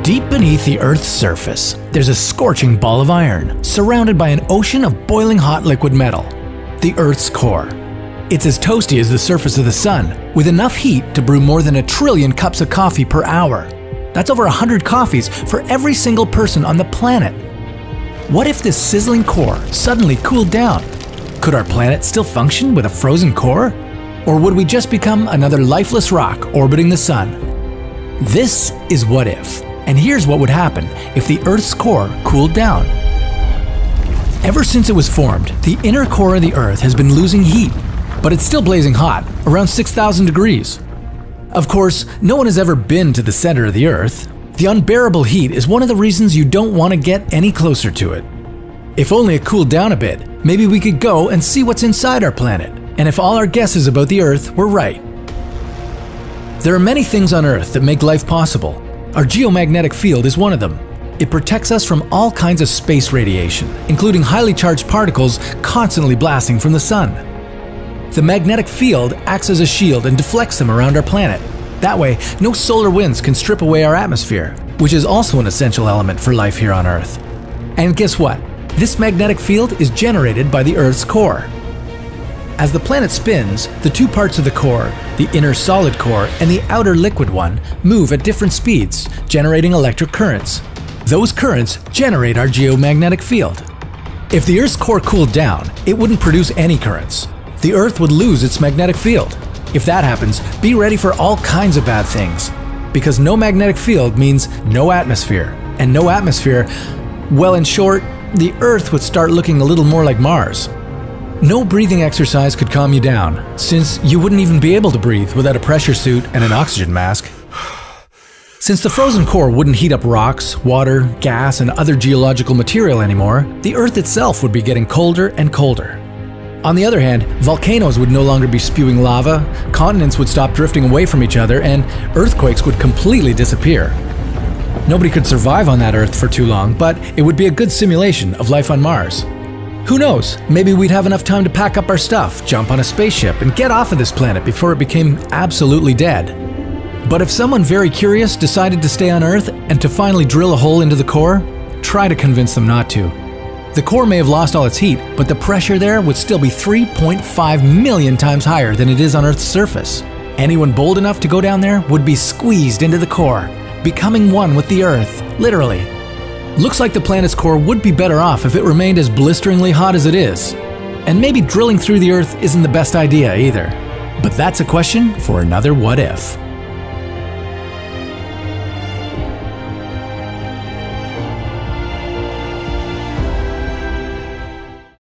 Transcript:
Deep beneath the Earth's surface, there's a scorching ball of iron, surrounded by an ocean of boiling hot liquid metal, the Earth's core. It's as toasty as the surface of the sun, with enough heat to brew more than 1 trillion cups of coffee per hour. That's over 100 coffees for every single person on the planet. What if this sizzling core suddenly cooled down? Could our planet still function with a frozen core? Or would we just become another lifeless rock orbiting the sun? This is What If. And here's what would happen if the Earth's core cooled down. Ever since it was formed, the inner core of the Earth has been losing heat, but it's still blazing hot, around 6,000 degrees. Of course, no one has ever been to the center of the Earth. The unbearable heat is one of the reasons you don't want to get any closer to it. If only it cooled down a bit, maybe we could go and see what's inside our planet, and if all our guesses about the Earth were right. There are many things on Earth that make life possible. Our geomagnetic field is one of them. It protects us from all kinds of space radiation, including highly charged particles constantly blasting from the sun. The magnetic field acts as a shield and deflects them around our planet. That way, no solar winds can strip away our atmosphere, which is also an essential element for life here on Earth. And guess what? This magnetic field is generated by the Earth's core. As the planet spins, the two parts of the core, the inner solid core and the outer liquid one, move at different speeds, generating electric currents. Those currents generate our geomagnetic field. If the Earth's core cooled down, it wouldn't produce any currents. The Earth would lose its magnetic field. If that happens, be ready for all kinds of bad things. Because no magnetic field means no atmosphere. And no atmosphere, well, in short, the Earth would start looking a little more like Mars. No breathing exercise could calm you down, since you wouldn't even be able to breathe without a pressure suit and an oxygen mask. Since the frozen core wouldn't heat up rocks, water, gas, and other geological material anymore, the Earth itself would be getting colder and colder. On the other hand, volcanoes would no longer be spewing lava, continents would stop drifting away from each other, and earthquakes would completely disappear. Nobody could survive on that Earth for too long, but it would be a good simulation of life on Mars. Who knows, maybe we'd have enough time to pack up our stuff, jump on a spaceship, and get off of this planet before it became absolutely dead. But if someone very curious decided to stay on Earth and to finally drill a hole into the core, try to convince them not to. The core may have lost all its heat, but the pressure there would still be 3.5 million times higher than it is on Earth's surface. Anyone bold enough to go down there would be squeezed into the core, becoming one with the Earth, literally. Looks like the planet's core would be better off if it remained as blisteringly hot as it is. And maybe drilling through the Earth isn't the best idea either. But that's a question for another What If.